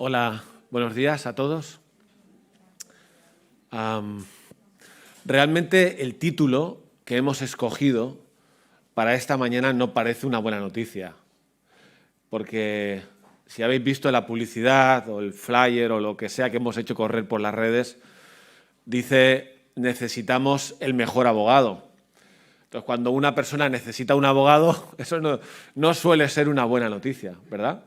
Hola, buenos días a todos. Realmente el título que hemos escogido para esta mañana no parece una buena noticia, porque si habéis visto la publicidad o el flyer o lo que sea que hemos hecho correr por las redes, dice necesitamos el mejor abogado. Entonces, cuando una persona necesita un abogado, eso no suele ser una buena noticia, ¿verdad?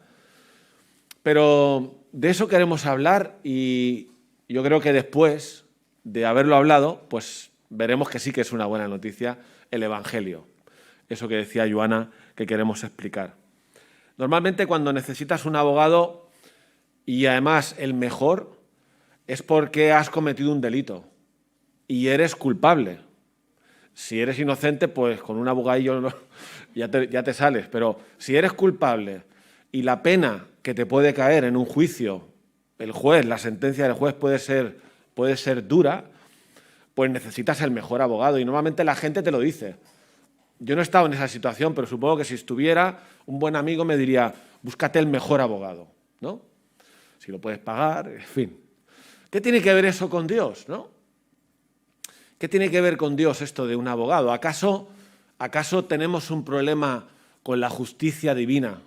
Pero de eso queremos hablar y yo creo que después de haberlo hablado, pues veremos que sí que es una buena noticia el Evangelio. Eso que decía Joana que queremos explicar. Normalmente cuando necesitas un abogado y además el mejor es porque has cometido un delito y eres culpable. Si eres inocente, pues con un abogadillo ya te sales. Pero si eres culpable y la pena que te puede caer en un juicio, la sentencia del juez puede ser dura, pues necesitas el mejor abogado. Y normalmente la gente te lo dice. Yo no he estado en esa situación, pero supongo que si estuviera, un buen amigo me diría, búscate el mejor abogado, ¿no? Si lo puedes pagar, en fin. ¿Qué tiene que ver eso con Dios, no? ¿Qué tiene que ver con Dios esto de un abogado? ¿Acaso tenemos un problema con la justicia divina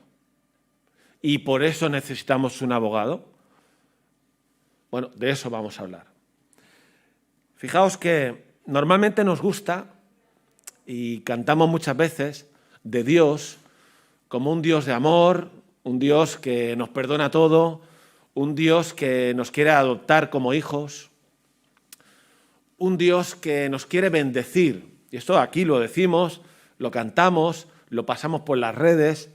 y por eso necesitamos un abogado? Bueno, de eso vamos a hablar. Fijaos que normalmente nos gusta y cantamos muchas veces de Dios como un Dios de amor, un Dios que nos perdona todo, un Dios que nos quiere adoptar como hijos, un Dios que nos quiere bendecir. Y esto aquí lo decimos, lo cantamos, lo pasamos por las redes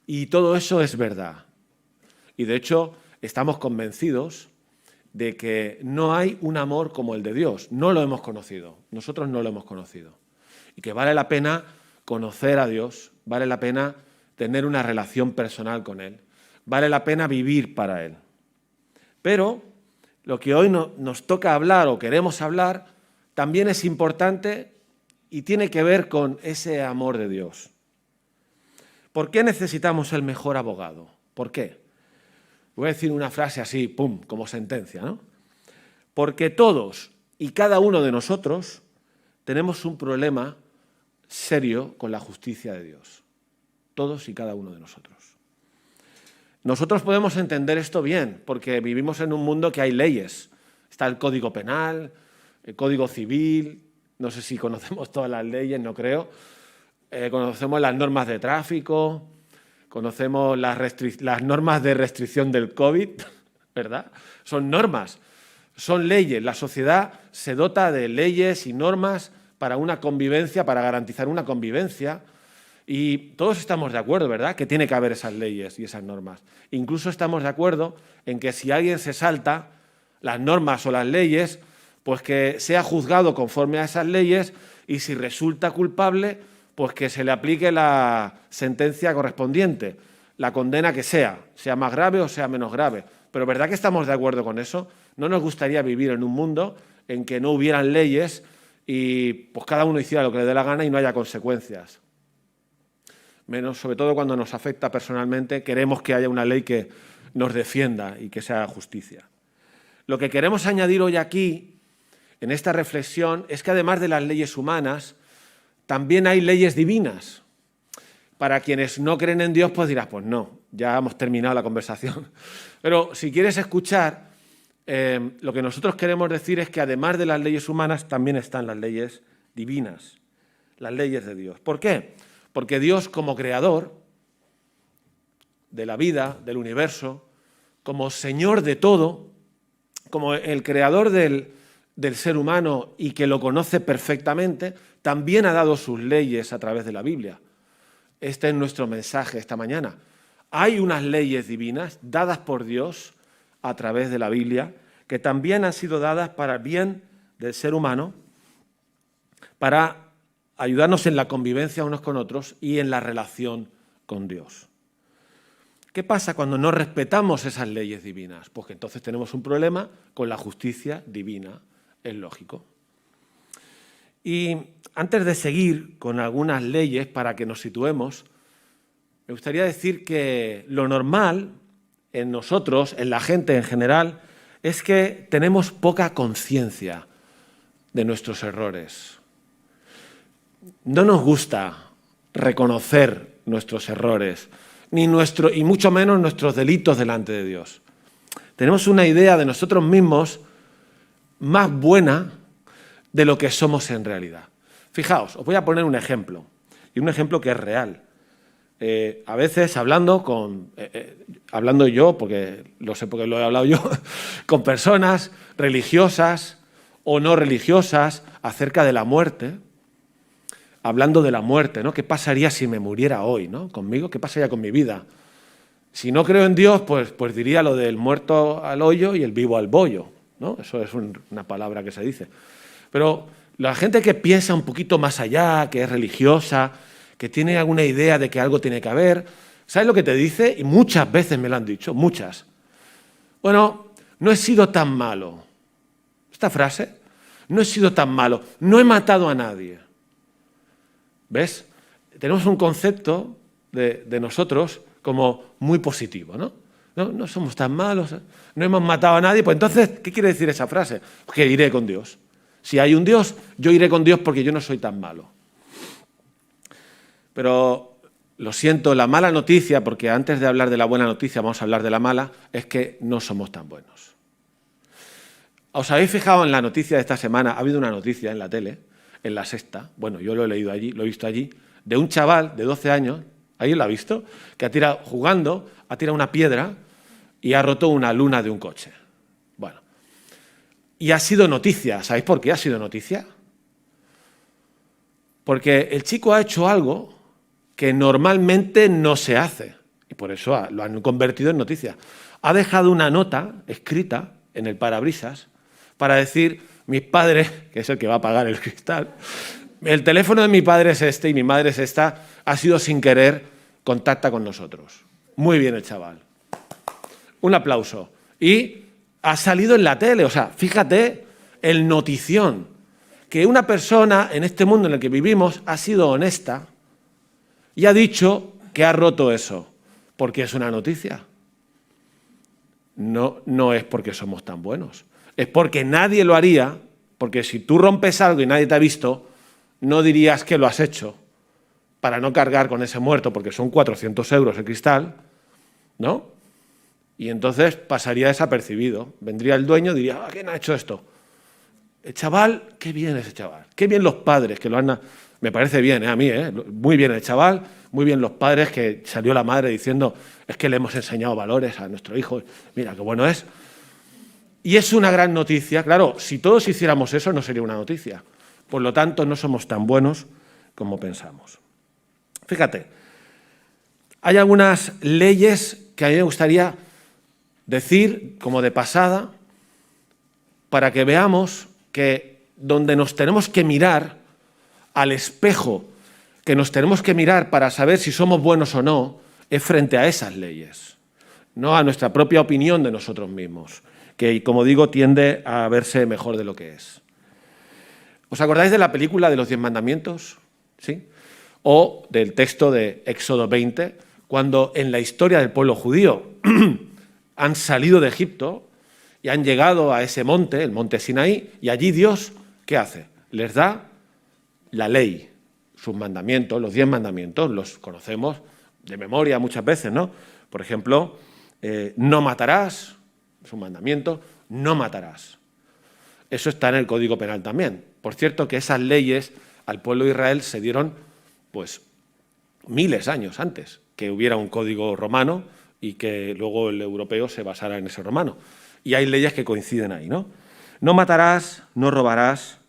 y todo eso es verdad. Y de hecho estamos convencidos de que no hay un amor como el de Dios. No lo hemos conocido, nosotros no lo hemos conocido. Y que vale la pena conocer a Dios, vale la pena tener una relación personal con Él, vale la pena vivir para Él. Pero lo que hoy nos toca hablar o queremos hablar también es importante y tiene que ver con ese amor de Dios. ¿Por qué necesitamos el mejor abogado? ¿Por qué? Voy a decir una frase así, pum, como sentencia, ¿no? Porque todos y cada uno de nosotros tenemos un problema serio con la justicia de Dios. Todos y cada uno de nosotros. Nosotros podemos entender esto bien, porque vivimos en un mundo que hay leyes. Está el Código Penal, el Código Civil, no sé si conocemos todas las leyes, no creo. Conocemos las normas de tráfico, conocemos las normas de restricción del COVID, ¿verdad? Son normas, son leyes. La sociedad se dota de leyes y normas para una convivencia, para garantizar una convivencia. Y todos estamos de acuerdo, ¿verdad?, que tiene que haber esas leyes y esas normas. Incluso estamos de acuerdo en que si alguien se salta las normas o las leyes, pues que sea juzgado conforme a esas leyes y si resulta culpable, pues que se le aplique la sentencia correspondiente, la condena que sea más grave o sea menos grave. Pero ¿verdad que estamos de acuerdo con eso? ¿No nos gustaría vivir en un mundo en que no hubieran leyes y pues cada uno hiciera lo que le dé la gana y no haya consecuencias? Menos, sobre todo cuando nos afecta personalmente, queremos que haya una ley que nos defienda y que sea justicia. Lo que queremos añadir hoy aquí, en esta reflexión, es que además de las leyes humanas, también hay leyes divinas. Para quienes no creen en Dios, pues dirás, pues no, ya hemos terminado la conversación. Pero si quieres escuchar, lo que nosotros queremos decir es que además de las leyes humanas, también están las leyes divinas, las leyes de Dios. ¿Por qué? Porque Dios, como creador de la vida, del universo, como Señor de todo, como el creador del ser humano y que lo conoce perfectamente, también ha dado sus leyes a través de la Biblia. Este es nuestro mensaje esta mañana. Hay unas leyes divinas dadas por Dios a través de la Biblia que también han sido dadas para el bien del ser humano, para ayudarnos en la convivencia unos con otros y en la relación con Dios. ¿Qué pasa cuando no respetamos esas leyes divinas? Pues que entonces tenemos un problema con la justicia divina, es lógico. Y antes de seguir con algunas leyes para que nos situemos, me gustaría decir que lo normal en nosotros, en la gente en general, es que tenemos poca conciencia de nuestros errores. No nos gusta reconocer nuestros errores, y mucho menos nuestros delitos delante de Dios. Tenemos una idea de nosotros mismos más buena de lo que somos en realidad. Fijaos, os voy a poner un ejemplo, y un ejemplo que es real. A veces hablando yo, porque lo sé porque lo he hablado yo, con personas religiosas o no religiosas acerca de la muerte, hablando de la muerte, ¿no? ¿Qué pasaría si me muriera hoy, ¿no? Conmigo, ¿qué pasaría con mi vida? Si no creo en Dios, pues diría lo del muerto al hoyo y el vivo al bollo, ¿no? Eso es una palabra que se dice. Pero la gente que piensa un poquito más allá, que es religiosa, que tiene alguna idea de que algo tiene que haber, ¿sabes lo que te dice? Y muchas veces me lo han dicho, muchas. Bueno, no he sido tan malo. Esta frase, no he sido tan malo, no he matado a nadie. ¿Ves? Tenemos un concepto de nosotros como muy positivo, ¿no? No somos tan malos, no hemos matado a nadie. Pues entonces, ¿qué quiere decir esa frase? Que iré con Dios. Si hay un Dios, yo iré con Dios porque yo no soy tan malo. Pero lo siento, la mala noticia, porque antes de hablar de la buena noticia vamos a hablar de la mala, es que no somos tan buenos. ¿Os habéis fijado en la noticia de esta semana? Ha habido una noticia en la tele, en La Sexta, bueno, yo lo he leído allí, lo he visto allí, de un chaval de 12 años, ¿alguien lo ha visto? Que ha tirado una piedra y ha roto una luna de un coche. Bueno, y ha sido noticia. ¿Sabéis por qué ha sido noticia? Porque el chico ha hecho algo que normalmente no se hace, y por eso lo han convertido en noticia. Ha dejado una nota escrita en el parabrisas para decir, mis padres, que es el que va a pagar el cristal, el teléfono de mi padre es este y mi madre es esta, ha sido sin querer, contacta con nosotros. Muy bien el chaval. Un aplauso. Y ha salido en la tele, o sea, fíjate el notición, que una persona en este mundo en el que vivimos ha sido honesta y ha dicho que ha roto eso, porque es una noticia. No es porque somos tan buenos, es porque nadie lo haría, porque si tú rompes algo y nadie te ha visto, no dirías que lo has hecho para no cargar con ese muerto, porque son 400 euros el cristal, ¿no? Y entonces pasaría desapercibido. Vendría el dueño y diría, ¿quién ha hecho esto? El chaval, qué bien ese chaval, qué bien los padres que lo han... Me parece bien, a mí, muy bien el chaval, muy bien los padres que salió la madre diciendo, es que le hemos enseñado valores a nuestro hijo, mira qué bueno es. Y es una gran noticia, claro, si todos hiciéramos eso no sería una noticia. Por lo tanto, no somos tan buenos como pensamos. Fíjate, hay algunas leyes que a mí me gustaría decir, como de pasada, para que veamos que donde nos tenemos que mirar, al espejo que nos tenemos que mirar para saber si somos buenos o no, es frente a esas leyes, no a nuestra propia opinión de nosotros mismos, que, como digo, tiende a verse mejor de lo que es. ¿Os acordáis de la película de los 10 mandamientos? ¿Sí? O del texto de Éxodo 20, cuando en la historia del pueblo judío han salido de Egipto y han llegado a ese monte, el monte Sinaí, y allí Dios, ¿qué hace? Les da la ley, sus mandamientos, los 10 mandamientos, los conocemos de memoria muchas veces, ¿no? Por ejemplo, no matarás, es un mandamiento, no matarás. Eso está en el Código Penal también. Por cierto, que esas leyes al pueblo de Israel se dieron, pues, miles de años antes que hubiera un código romano y que luego el europeo se basara en ese romano. Y hay leyes que coinciden ahí, ¿no? No matarás, no robarás,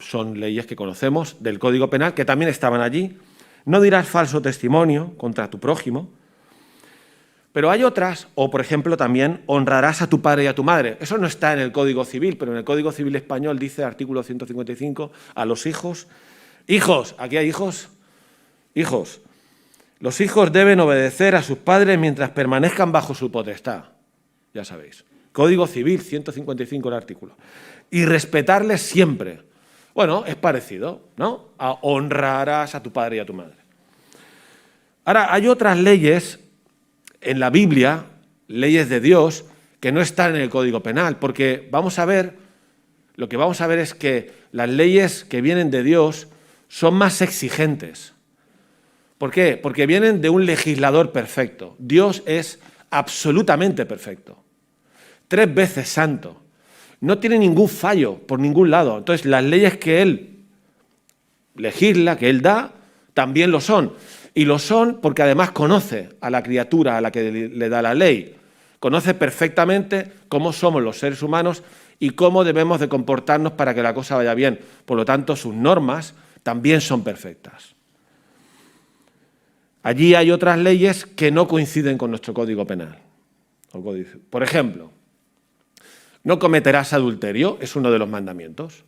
son leyes que conocemos del Código Penal, que también estaban allí. No dirás falso testimonio contra tu prójimo. Pero hay otras, o por ejemplo también, honrarás a tu padre y a tu madre. Eso no está en el Código Civil, pero en el Código Civil español dice, artículo 155, a los hijos. Hijos, ¿aquí hay hijos? Hijos. Los hijos deben obedecer a sus padres mientras permanezcan bajo su potestad. Ya sabéis. Código Civil, 155 el artículo. Y respetarles siempre. Bueno, es parecido, ¿no? Honrarás a tu padre y a tu madre. Ahora, hay otras leyes en la Biblia leyes de Dios que no están en el Código Penal, porque lo que vamos a ver es que las leyes que vienen de Dios son más exigentes. ¿Por qué? Porque vienen de un legislador perfecto. Dios es absolutamente perfecto. 3 veces santo. No tiene ningún fallo por ningún lado. Entonces, las leyes que Él legisla, que Él da, también lo son. Y lo son porque además conoce a la criatura a la que le da la ley. Conoce perfectamente cómo somos los seres humanos y cómo debemos de comportarnos para que la cosa vaya bien. Por lo tanto, sus normas también son perfectas. Allí hay otras leyes que no coinciden con nuestro Código Penal. Por ejemplo, no cometerás adulterio, es uno de los mandamientos.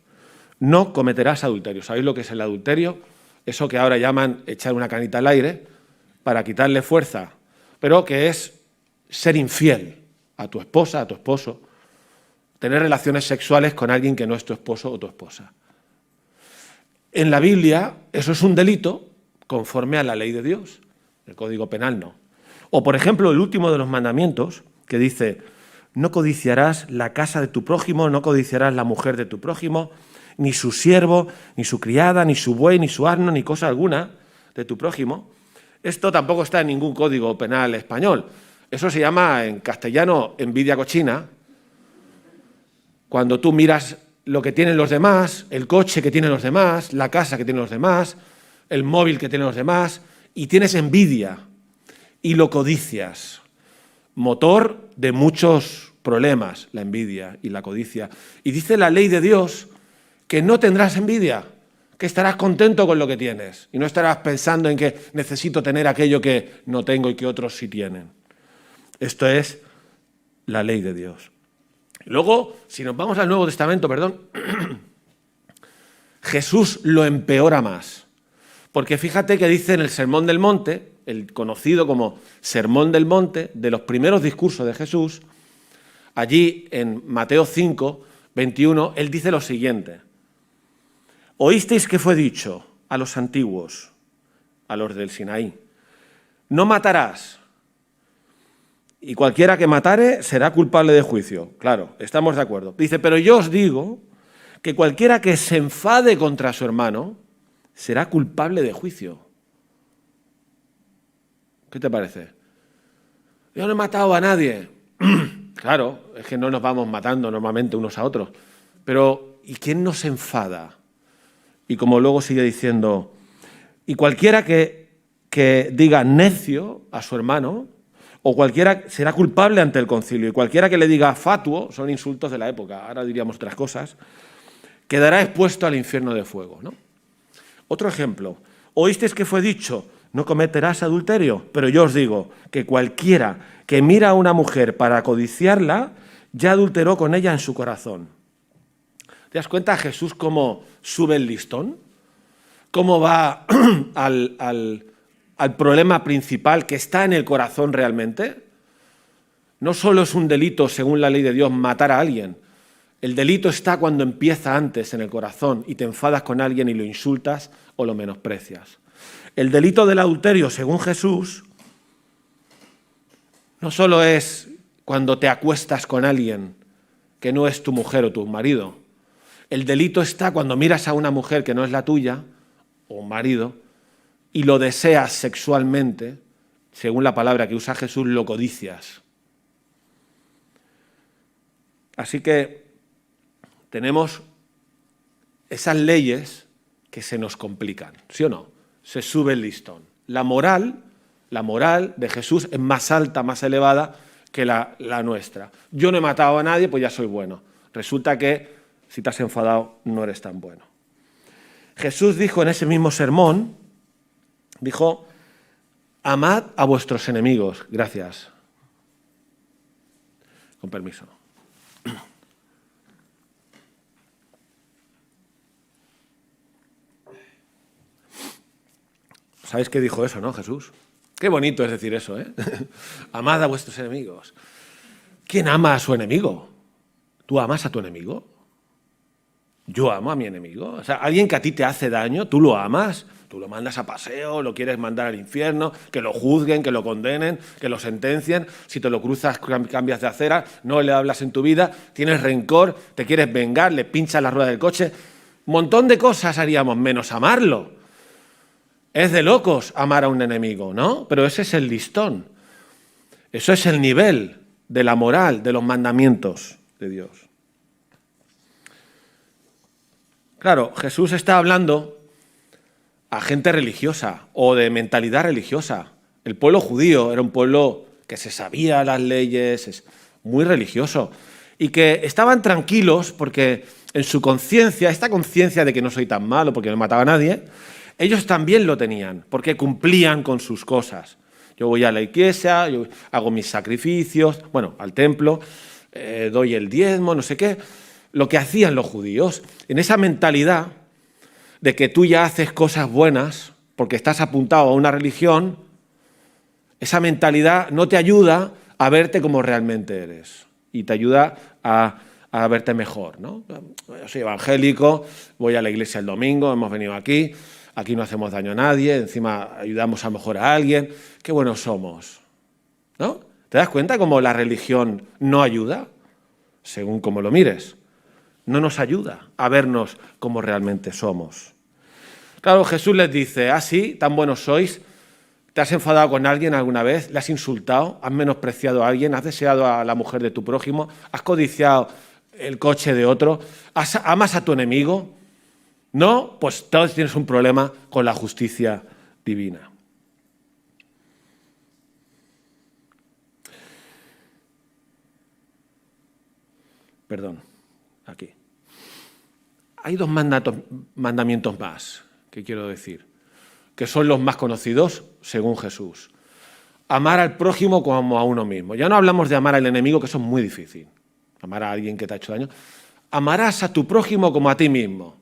No cometerás adulterio. ¿Sabéis lo que es el adulterio? Eso que ahora llaman echar una canita al aire para quitarle fuerza, pero que es ser infiel a tu esposa, a tu esposo, tener relaciones sexuales con alguien que no es tu esposo o tu esposa. En la Biblia eso es un delito conforme a la ley de Dios. El Código Penal no. O, por ejemplo, el último de los mandamientos que dice: no codiciarás la casa de tu prójimo, no codiciarás la mujer de tu prójimo, ni su siervo, ni su criada, ni su buey, ni su asno, ni cosa alguna de tu prójimo. Esto tampoco está en ningún Código Penal español. Eso se llama en castellano envidia cochina. Cuando tú miras lo que tienen los demás, el coche que tienen los demás, la casa que tienen los demás, el móvil que tienen los demás, y tienes envidia y lo codicias. Motor de muchos problemas, la envidia y la codicia. Y dice la ley de Dios que no tendrás envidia, que estarás contento con lo que tienes y no estarás pensando en que necesito tener aquello que no tengo y que otros sí tienen. Esto es la ley de Dios. Luego, si nos vamos al Nuevo Testamento, Jesús lo empeora más. Porque fíjate que dice en el Sermón del Monte, el conocido como Sermón del Monte, de los primeros discursos de Jesús, allí en Mateo 5, 21, él dice lo siguiente: oísteis que fue dicho a los antiguos, a los del Sinaí, no matarás, y cualquiera que matare será culpable de juicio. Claro, estamos de acuerdo. Dice, pero yo os digo que cualquiera que se enfade contra su hermano será culpable de juicio. ¿Qué te parece? Yo no he matado a nadie. Claro, es que no nos vamos matando normalmente unos a otros. Pero, ¿y quién nos enfada? Y como luego sigue diciendo, y cualquiera que diga necio a su hermano, o cualquiera será culpable ante el concilio, y cualquiera que le diga fatuo, son insultos de la época, ahora diríamos otras cosas, quedará expuesto al infierno de fuego, ¿no? Otro ejemplo, oísteis que fue dicho, no cometerás adulterio, pero yo os digo que cualquiera que mira a una mujer para codiciarla, ya adulteró con ella en su corazón. ¿Te das cuenta Jesús cómo sube el listón? ¿Cómo va al problema principal que está en el corazón realmente? No solo es un delito, según la ley de Dios, matar a alguien. El delito está cuando empieza antes en el corazón y te enfadas con alguien y lo insultas o lo menosprecias. El delito del adulterio, según Jesús, no solo es cuando te acuestas con alguien que no es tu mujer o tu marido. El delito está cuando miras a una mujer que no es la tuya o un marido y lo deseas sexualmente, según la palabra que usa Jesús, lo codicias. Así que tenemos esas leyes que se nos complican, ¿sí o no? Se sube el listón. La moral de Jesús es más alta, más elevada que la nuestra. Yo no he matado a nadie, pues ya soy bueno. Resulta que si te has enfadado no eres tan bueno. Jesús dijo en ese mismo sermón, dijo, amad a vuestros enemigos. Gracias. Con permiso. ¿Sabéis qué dijo eso, no, Jesús? Qué bonito es decir eso, ¿eh? Amad a vuestros enemigos. ¿Quién ama a su enemigo? ¿Tú amas a tu enemigo? Yo amo a mi enemigo. O sea, alguien que a ti te hace daño, ¿tú lo amas? Tú lo mandas a paseo, lo quieres mandar al infierno, que lo juzguen, que lo condenen, que lo sentencien. Si te lo cruzas, cambias de acera, no le hablas en tu vida, tienes rencor, te quieres vengar, le pinchas la rueda del coche. Un montón de cosas haríamos menos amarlo. Es de locos amar a un enemigo, ¿no? Pero ese es el listón. Eso es el nivel de la moral, de los mandamientos de Dios. Claro, Jesús está hablando a gente religiosa o de mentalidad religiosa. El pueblo judío era un pueblo que se sabía las leyes, es muy religioso, y que estaban tranquilos porque en su conciencia, esta conciencia de que no soy tan malo porque no mataba a nadie, ellos también lo tenían, porque cumplían con sus cosas. Yo voy a la iglesia, yo hago mis sacrificios, bueno, al templo, doy el diezmo, no sé qué, lo que hacían los judíos. En esa mentalidad de que tú ya haces cosas buenas porque estás apuntado a una religión, esa mentalidad no te ayuda a verte como realmente eres y te ayuda a verte mejor, ¿no? Yo soy evangélico, voy a la iglesia el domingo, hemos venido aquí no hacemos daño a nadie, encima ayudamos a mejor a alguien, qué buenos somos, ¿no? ¿Te das cuenta cómo la religión no ayuda? Según cómo lo mires. No nos ayuda a vernos como realmente somos. Claro, Jesús les dice, sí, tan buenos sois, ¿te has enfadado con alguien alguna vez? ¿Le has insultado? ¿Has menospreciado a alguien? ¿Has deseado a la mujer de tu prójimo? ¿Has codiciado el coche de otro? ¿Amas a tu enemigo? No, pues entonces tienes un problema con la justicia divina. Perdón, aquí. Hay dos mandamientos más que quiero decir, que son los más conocidos según Jesús. Amar al prójimo como a uno mismo. Ya no hablamos de amar al enemigo, que eso es muy difícil. Amar a alguien que te ha hecho daño. Amarás a tu prójimo como a ti mismo.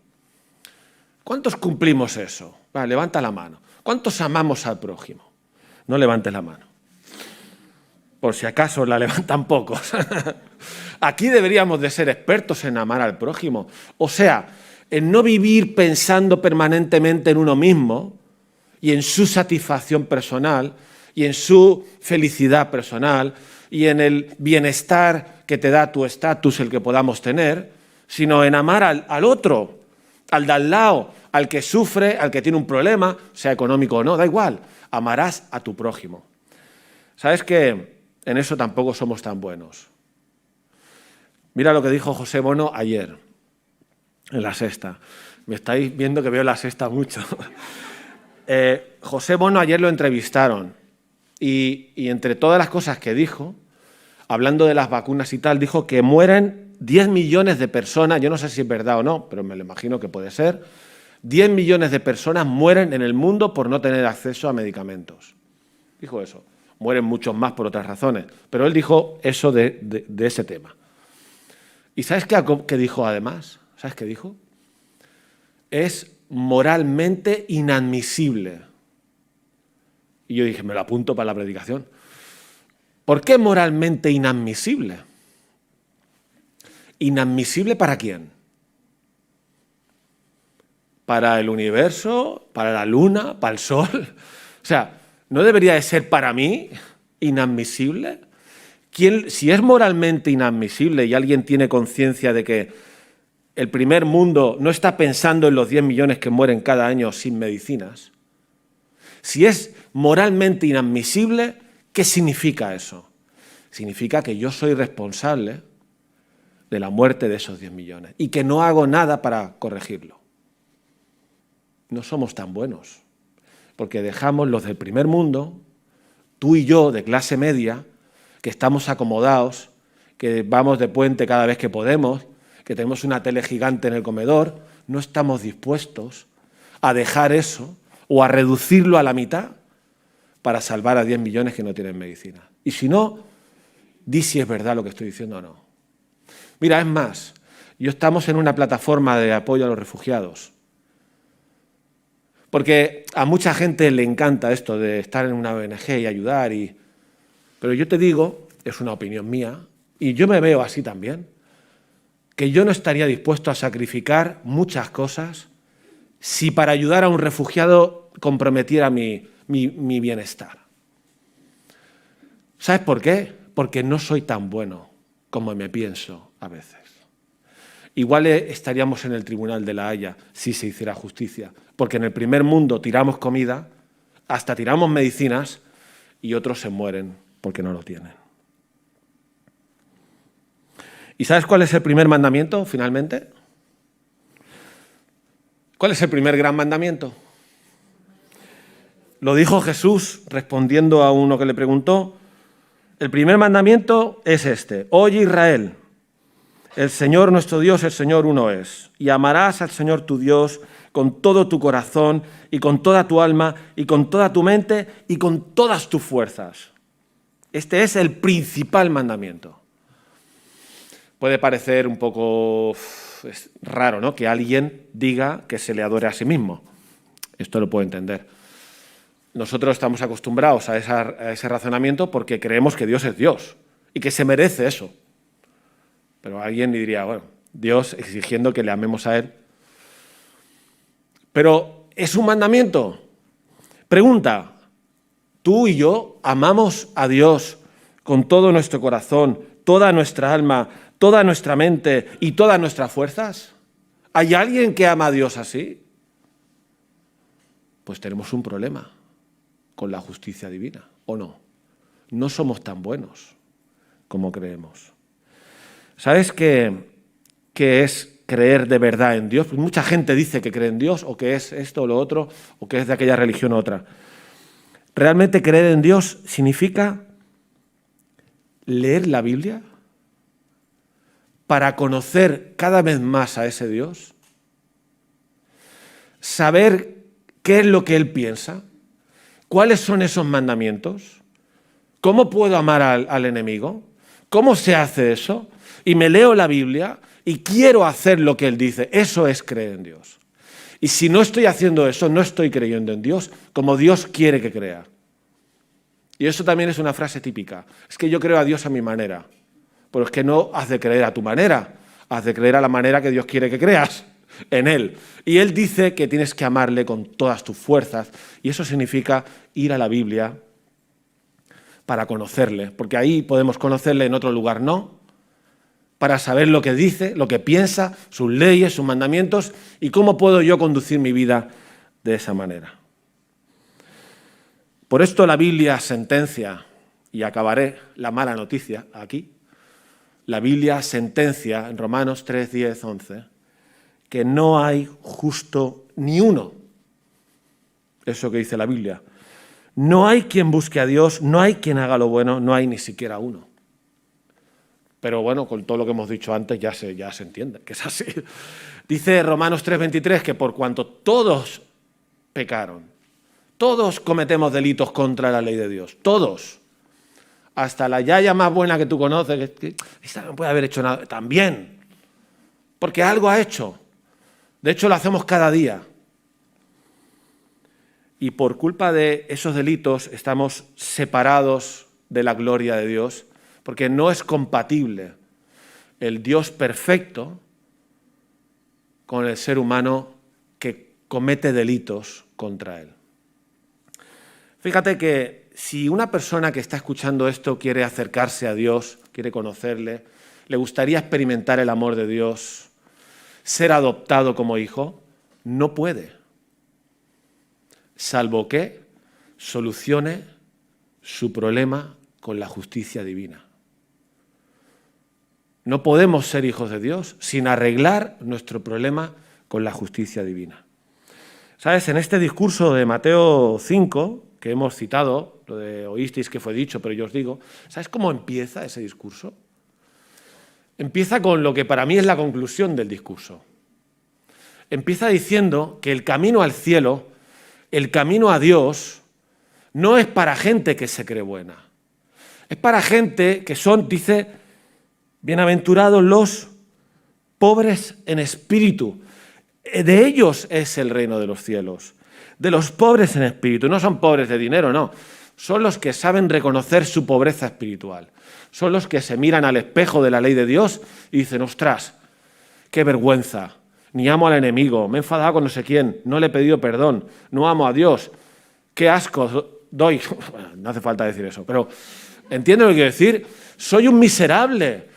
¿Cuántos cumplimos eso? Vale, levanta la mano. ¿Cuántos amamos al prójimo? No levantes la mano. Por si acaso la levantan pocos. Aquí deberíamos de ser expertos en amar al prójimo. O sea, en no vivir pensando permanentemente en uno mismo y en su satisfacción personal y en su felicidad personal y en el bienestar que te da tu estatus, el que podamos tener, sino en amar al otro, al de al lado, al que sufre, al que tiene un problema, sea económico o no, da igual, amarás a tu prójimo. ¿Sabes qué? En eso tampoco somos tan buenos. Mira lo que dijo José Bono ayer, en La Sexta. Me estáis viendo que veo La Sexta mucho. José Bono ayer lo entrevistaron y entre todas las cosas que dijo, hablando de las vacunas y tal, dijo que mueren 10 millones de personas, yo no sé si es verdad o no, pero me lo imagino que puede ser, 10 millones de personas mueren en el mundo por no tener acceso a medicamentos. Dijo eso. Mueren muchos más por otras razones, pero él dijo eso de ese tema. ¿Y sabes qué dijo además? ¿Sabes qué dijo? Es moralmente inadmisible. Y yo dije, me lo apunto para la predicación. ¿Por qué moralmente inadmisible? ¿Inadmisible para quién? ¿Para el universo? ¿Para la luna? ¿Para el sol? O sea, ¿no debería de ser para mí inadmisible? Si es moralmente inadmisible y alguien tiene conciencia de que el primer mundo no está pensando en los 10 millones que mueren cada año sin medicinas, si es moralmente inadmisible, ¿qué significa eso? Significa que yo soy responsable de la muerte de esos 10 millones y que no hago nada para corregirlo. No somos tan buenos, porque dejamos los del primer mundo, tú y yo de clase media, que estamos acomodados, que vamos de puente cada vez que podemos, que tenemos una tele gigante en el comedor, no estamos dispuestos a dejar eso o a reducirlo a la mitad para salvar a 10 millones que no tienen medicina. Y si no, di si es verdad lo que estoy diciendo o no. Mira, es más, estamos en una plataforma de apoyo a los refugiados. Porque a mucha gente le encanta esto de estar en una ONG y ayudar, pero yo te digo, es una opinión mía, y yo me veo así también, que yo no estaría dispuesto a sacrificar muchas cosas si para ayudar a un refugiado comprometiera mi bienestar? ¿Sabes por qué? Porque no soy tan bueno como me pienso a veces. Igual estaríamos en el Tribunal de la Haya si se hiciera justicia, porque en el primer mundo tiramos comida, hasta tiramos medicinas y otros se mueren porque no lo tienen. ¿Y sabes cuál es el primer mandamiento, finalmente? ¿Cuál es el primer gran mandamiento? Lo dijo Jesús respondiendo a uno que le preguntó. El primer mandamiento es este: oye Israel, el Señor nuestro Dios, el Señor uno es, y amarás al Señor tu Dios con todo tu corazón y con toda tu alma y con toda tu mente y con todas tus fuerzas. Este es el principal mandamiento. Puede parecer un poco raro, ¿no?, que alguien diga que se le adore a sí mismo. Esto lo puedo entender. Nosotros estamos acostumbrados a ese razonamiento porque creemos que Dios es Dios y que se merece eso. Pero alguien diría, bueno, Dios exigiendo que le amemos a Él. Pero ¿es un mandamiento? Pregunta, ¿tú y yo amamos a Dios con todo nuestro corazón, toda nuestra alma, toda nuestra mente y todas nuestras fuerzas? ¿Hay alguien que ama a Dios así? Pues tenemos un problema con la justicia divina, ¿o no? No somos tan buenos como creemos. ¿Sabes qué es creer de verdad en Dios? Pues mucha gente dice que cree en Dios, o que es esto o lo otro, o que es de aquella religión u otra. ¿Realmente creer en Dios significa leer la Biblia para conocer cada vez más a ese Dios? ¿Saber qué es lo que Él piensa? ¿Cuáles son esos mandamientos? ¿Cómo puedo amar al enemigo? ¿Cómo se hace eso? Y me leo la Biblia y quiero hacer lo que Él dice. Eso es creer en Dios. Y si no estoy haciendo eso, no estoy creyendo en Dios como Dios quiere que crea. Y eso también es una frase típica. Es que yo creo a Dios a mi manera. Pero es que no has de creer a tu manera. Has de creer a la manera que Dios quiere que creas, en Él. Y Él dice que tienes que amarle con todas tus fuerzas. Y eso significa ir a la Biblia para conocerle. Porque ahí podemos conocerle, en otro lugar no. Para saber lo que dice, lo que piensa, sus leyes, sus mandamientos, y cómo puedo yo conducir mi vida de esa manera. Por esto la Biblia sentencia, y acabaré la mala noticia aquí, la Biblia sentencia en Romanos 3, 10, 11, que no hay justo ni uno. Eso que dice la Biblia. No hay quien busque a Dios, no hay quien haga lo bueno, no hay ni siquiera uno. Pero bueno, con todo lo que hemos dicho antes ya se entiende que es así. Dice Romanos 3:23 que por cuanto todos pecaron, todos cometemos delitos contra la ley de Dios, todos. Hasta la yaya más buena que tú conoces, que esta no puede haber hecho nada, también, porque algo ha hecho. De hecho, lo hacemos cada día. Y por culpa de esos delitos estamos separados de la gloria de Dios, porque no es compatible el Dios perfecto con el ser humano que comete delitos contra Él. Fíjate que si una persona que está escuchando esto quiere acercarse a Dios, quiere conocerle, le gustaría experimentar el amor de Dios, ser adoptado como hijo, no puede, salvo que solucione su problema con la justicia divina. No podemos ser hijos de Dios sin arreglar nuestro problema con la justicia divina. ¿Sabes? En este discurso de Mateo 5, que hemos citado, lo de oísteis que fue dicho, pero yo os digo, ¿sabes cómo empieza ese discurso? Empieza con lo que para mí es la conclusión del discurso. Empieza diciendo que el camino al cielo, el camino a Dios, no es para gente que se cree buena. Es para gente que son, dice, bienaventurados los pobres en espíritu. De ellos es el reino de los cielos. De los pobres en espíritu. No son pobres de dinero, no. Son los que saben reconocer su pobreza espiritual. Son los que se miran al espejo de la ley de Dios y dicen, ostras, qué vergüenza. ni amo al enemigo, me he enfadado con no sé quién, no le he pedido perdón, no amo a Dios, qué asco doy. Bueno, no hace falta decir eso, pero ¿entiendes lo que quiero decir? Soy un miserable.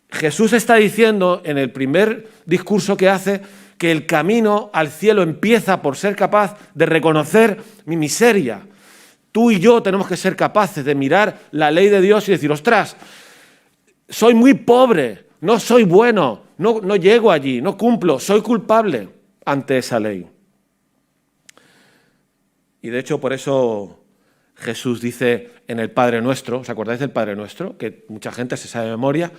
Jesús está diciendo en el primer discurso que hace que el camino al cielo empieza por ser capaz de reconocer mi miseria. Tú y yo tenemos que ser capaces de mirar la ley de Dios y decir, ostras, soy muy pobre, no soy bueno, no llego allí, no cumplo, soy culpable ante esa ley. Y de hecho por eso Jesús dice en el Padre Nuestro, ¿os acordáis del Padre Nuestro? Que mucha gente se sabe de memoria,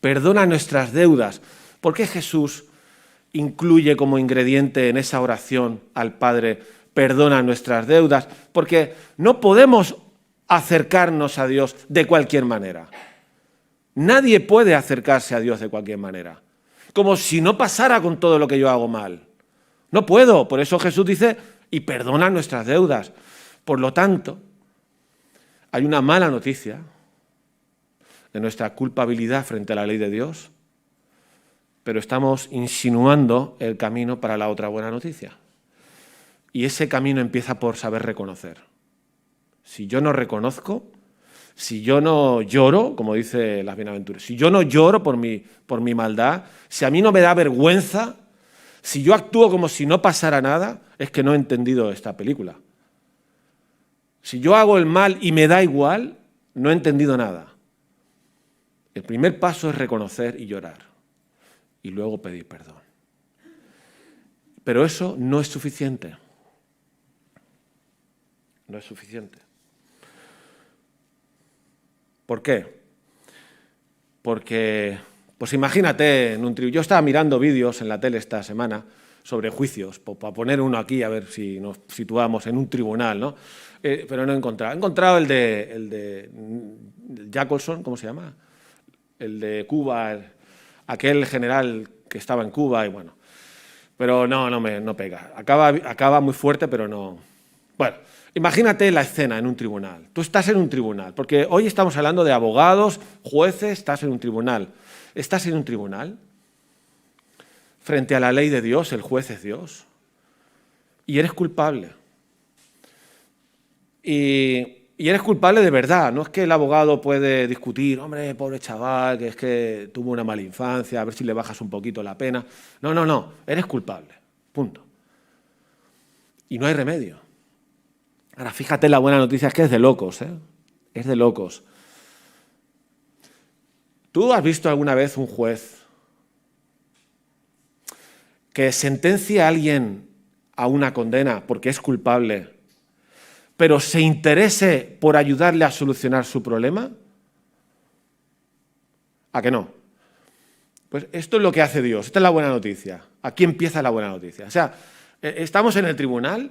perdona nuestras deudas. ¿Por qué Jesús incluye como ingrediente en esa oración al Padre, perdona nuestras deudas? Porque no podemos acercarnos a Dios de cualquier manera. Nadie puede acercarse a Dios de cualquier manera. Como si no pasara con todo lo que yo hago mal. No puedo. Por eso Jesús dice, y perdona nuestras deudas. Por lo tanto, hay una mala noticia de nuestra culpabilidad frente a la ley de Dios, pero estamos insinuando el camino para la otra buena noticia. Y ese camino empieza por saber reconocer. Si yo no reconozco, si yo no lloro, como dice las Bienaventuranzas, si yo no lloro por mi maldad, si a mí no me da vergüenza, si yo actúo como si no pasara nada, es que no he entendido esta película. Si yo hago el mal y me da igual, no he entendido nada. El primer paso es reconocer y llorar, y luego pedir perdón. Pero eso no es suficiente. No es suficiente. ¿Por qué? Porque, pues imagínate, yo estaba mirando vídeos en la tele esta semana sobre juicios, para poner uno aquí a ver si nos situamos en un tribunal, ¿no? Pero no he encontrado. He encontrado el de Jacobson, ¿cómo se llama? El de Cuba, aquel general que estaba en Cuba, y bueno. Pero no pega. Acaba muy fuerte, pero no. Bueno, imagínate la escena en un tribunal. Tú estás en un tribunal, porque hoy estamos hablando de abogados, jueces, estás en un tribunal. Estás en un tribunal frente a la ley de Dios, el juez es Dios, y eres culpable. Y eres culpable de verdad, no es que el abogado puede discutir, hombre, pobre chaval, que es que tuvo una mala infancia, a ver si le bajas un poquito la pena. No, eres culpable, punto. Y no hay remedio. Ahora, fíjate, la buena noticia es que es de locos, ¿eh? Es de locos. ¿Tú has visto alguna vez un juez que sentencia a alguien a una condena porque es culpable, pero se interese por ayudarle a solucionar su problema? ¿A que no? Pues esto es lo que hace Dios. Esta es la buena noticia. Aquí empieza la buena noticia. O sea, estamos en el tribunal,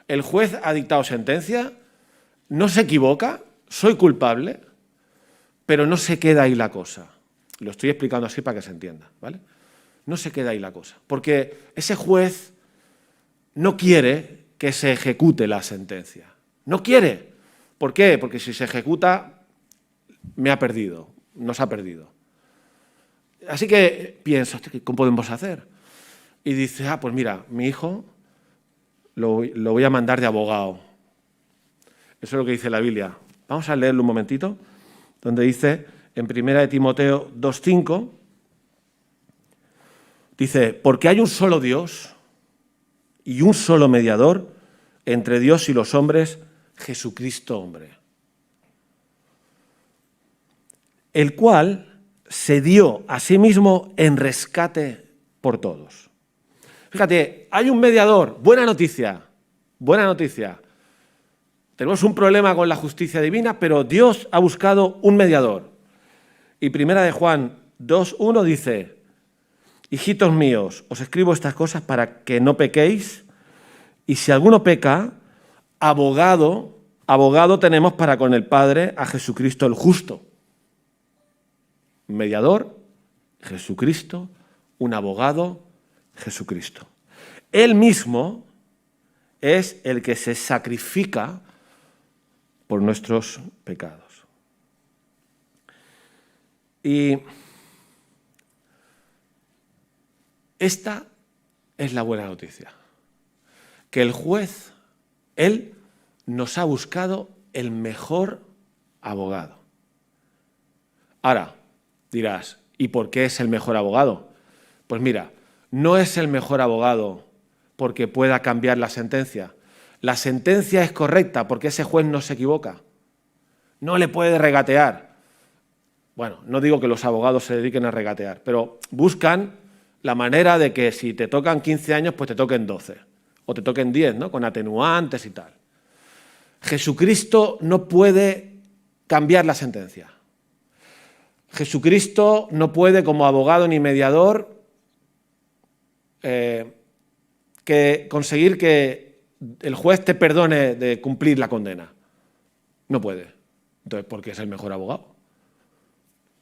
el juez ha dictado sentencia, no se equivoca, soy culpable, pero no se queda ahí la cosa. Lo estoy explicando así para que se entienda, ¿vale? No se queda ahí la cosa. Porque ese juez no quiere que se ejecute la sentencia. No quiere. ¿Por qué? Porque si se ejecuta, me ha perdido, nos ha perdido. Así que pienso, ¿cómo podemos hacer? Y dice, pues mira, mi hijo lo voy a mandar de abogado. Eso es lo que dice la Biblia. Vamos a leerlo un momentito, donde dice, en 1 Timoteo 2:5, dice, porque hay un solo Dios y un solo mediador entre Dios y los hombres, Jesucristo hombre, el cual se dio a sí mismo en rescate por todos. Fíjate, hay un mediador, buena noticia. Tenemos un problema con la justicia divina, pero Dios ha buscado un mediador. Y 1 Juan 2:1 dice, hijitos míos, os escribo estas cosas para que no pequéis, y si alguno peca, abogado tenemos para con el Padre, a Jesucristo el justo. Mediador, Jesucristo, un abogado, Jesucristo. Él mismo es el que se sacrifica por nuestros pecados. Y esta es la buena noticia. Que el juez, él nos ha buscado el mejor abogado. Ahora, dirás, ¿y por qué es el mejor abogado? Pues mira, no es el mejor abogado porque pueda cambiar la sentencia. La sentencia es correcta porque ese juez no se equivoca. No le puede regatear. Bueno, no digo que los abogados se dediquen a regatear, pero buscan la manera de que si te tocan 15 años, pues te toquen 12. O te toquen 10, ¿no? Con atenuantes y tal. Jesucristo no puede cambiar la sentencia. Jesucristo no puede, como abogado ni mediador, conseguir que el juez te perdone de cumplir la condena. No puede. Entonces, ¿por qué es el mejor abogado?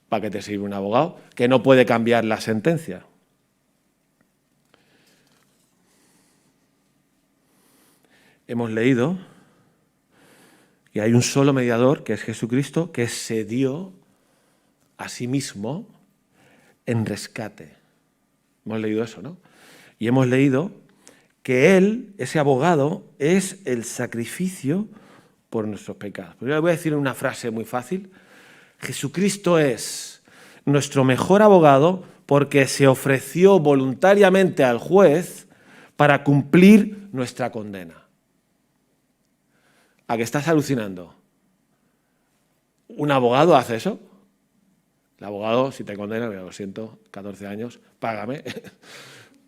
¿Para qué te sirve un abogado que no puede cambiar la sentencia? Hemos leído que hay un solo mediador, que es Jesucristo, que se dio a sí mismo en rescate. Hemos leído eso, ¿no? Y hemos leído que Él, ese abogado, es el sacrificio por nuestros pecados. Pero yo le voy a decir una frase muy fácil. Jesucristo es nuestro mejor abogado porque se ofreció voluntariamente al juez para cumplir nuestra condena. ¿A qué estás alucinando? ¿Un abogado hace eso? El abogado, si te condena, lo siento, 14 años, págame,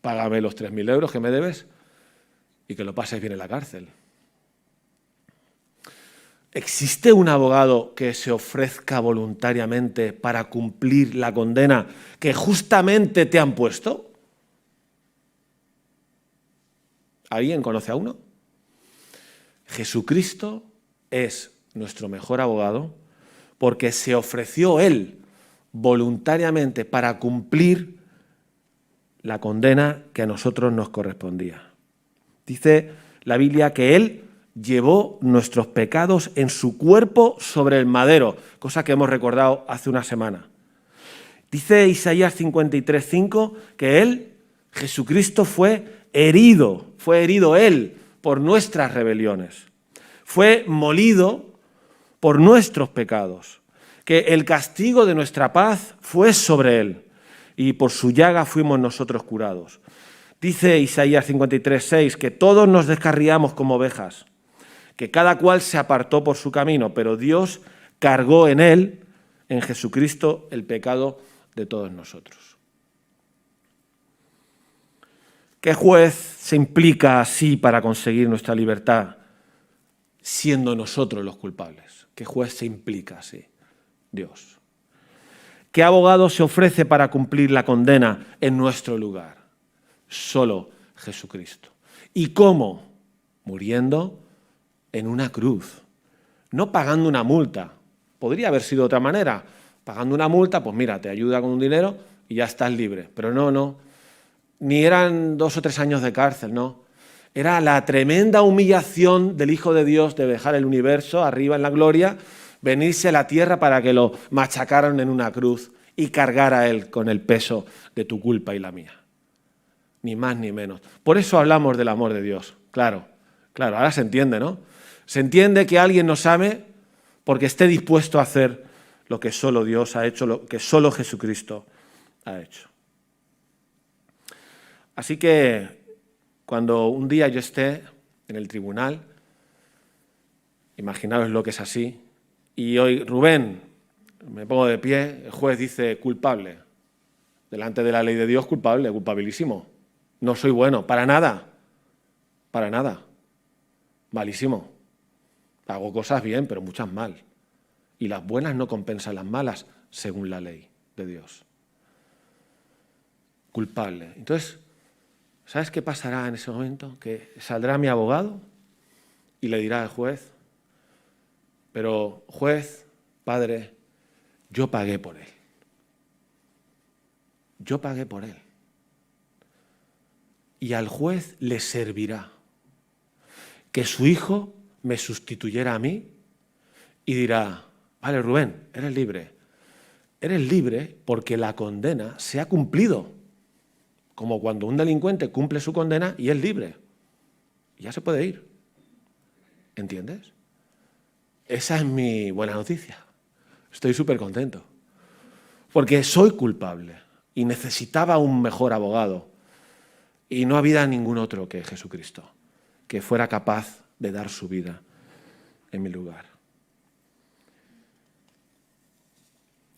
págame los 3.000 euros que me debes y que lo pases bien en la cárcel. ¿Existe un abogado que se ofrezca voluntariamente para cumplir la condena que justamente te han puesto? ¿Alguien conoce a uno? Jesucristo es nuestro mejor abogado porque se ofreció Él voluntariamente para cumplir la condena que a nosotros nos correspondía. Dice la Biblia que Él llevó nuestros pecados en su cuerpo sobre el madero, cosa que hemos recordado hace una semana. Dice Isaías 53:5 que Él, Jesucristo, fue herido Él por nuestras rebeliones. Fue molido por nuestros pecados. Que el castigo de nuestra paz fue sobre Él y por su llaga fuimos nosotros curados. Dice Isaías 53:6 que todos nos descarriamos como ovejas, que cada cual se apartó por su camino, pero Dios cargó en Él, en Jesucristo, el pecado de todos nosotros. ¿Qué juez se implica así para conseguir nuestra libertad, siendo nosotros los culpables? ¿Qué juez se implica así? Dios. ¿Qué abogado se ofrece para cumplir la condena en nuestro lugar? Solo Jesucristo. ¿Y cómo? Muriendo en una cruz, no pagando una multa. Podría haber sido de otra manera. Pagando una multa, pues mira, te ayuda con un dinero y ya estás libre. Pero no. Ni eran 2 o 3 años de cárcel, no. Era la tremenda humillación del Hijo de Dios de dejar el universo arriba en la gloria, venirse a la tierra para que lo machacaran en una cruz y cargara a Él con el peso de tu culpa y la mía. Ni más ni menos. Por eso hablamos del amor de Dios. Claro, ahora se entiende, ¿no? Se entiende que alguien nos ame porque esté dispuesto a hacer lo que solo Dios ha hecho, lo que solo Jesucristo ha hecho. Así que cuando un día yo esté en el tribunal, imaginaos lo que es así, y hoy, Rubén, me pongo de pie, el juez dice culpable. Delante de la ley de Dios, culpable, culpabilísimo. No soy bueno, para nada. Malísimo. Hago cosas bien, pero muchas mal. Y las buenas no compensan las malas, según la ley de Dios. Culpable. Entonces, ¿sabes qué pasará en ese momento? Que saldrá mi abogado y le dirá al juez, pero juez, padre, yo pagué por él. Yo pagué por él. Y al juez le servirá que su hijo me sustituyera a mí y dirá, vale, Rubén, eres libre. Eres libre porque la condena se ha cumplido. Como cuando un delincuente cumple su condena y es libre. Ya se puede ir. ¿Entiendes? Esa es mi buena noticia. Estoy súper contento. Porque soy culpable y necesitaba un mejor abogado. Y no había ningún otro que Jesucristo, que fuera capaz de dar su vida en mi lugar.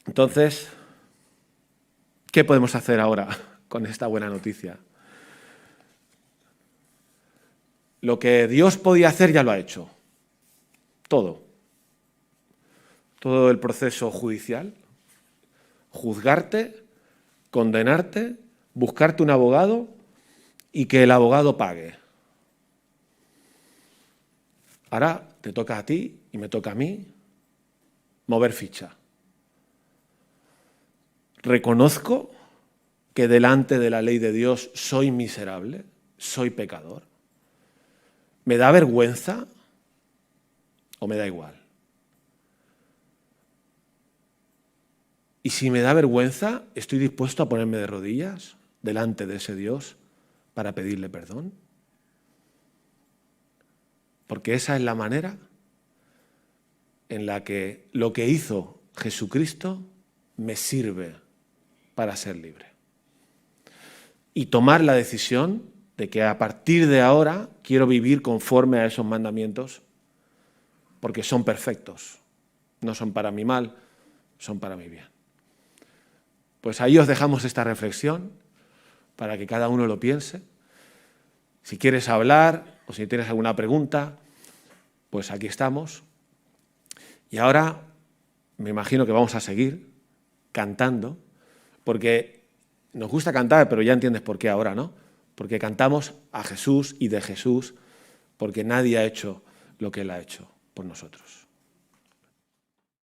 Entonces, ¿qué podemos hacer ahora con esta buena noticia? Lo que Dios podía hacer ya lo ha hecho. Todo. Todo el proceso judicial. Juzgarte, condenarte, buscarte un abogado y que el abogado pague. Ahora te toca a ti y me toca a mí mover ficha. Reconozco que delante de la ley de Dios soy miserable, soy pecador. ¿Me da vergüenza o me da igual? Y si me da vergüenza, ¿estoy dispuesto a ponerme de rodillas delante de ese Dios para pedirle perdón? Porque esa es la manera en la que lo que hizo Jesucristo me sirve para ser libre. Y tomar la decisión de que a partir de ahora quiero vivir conforme a esos mandamientos porque son perfectos. No son para mi mal, son para mi bien. Pues ahí os dejamos esta reflexión para que cada uno lo piense. Si quieres hablar o si tienes alguna pregunta, pues aquí estamos. Y ahora me imagino que vamos a seguir cantando, porque nos gusta cantar, pero ya entiendes por qué ahora, ¿no? Porque cantamos a Jesús y de Jesús, porque nadie ha hecho lo que Él ha hecho por nosotros.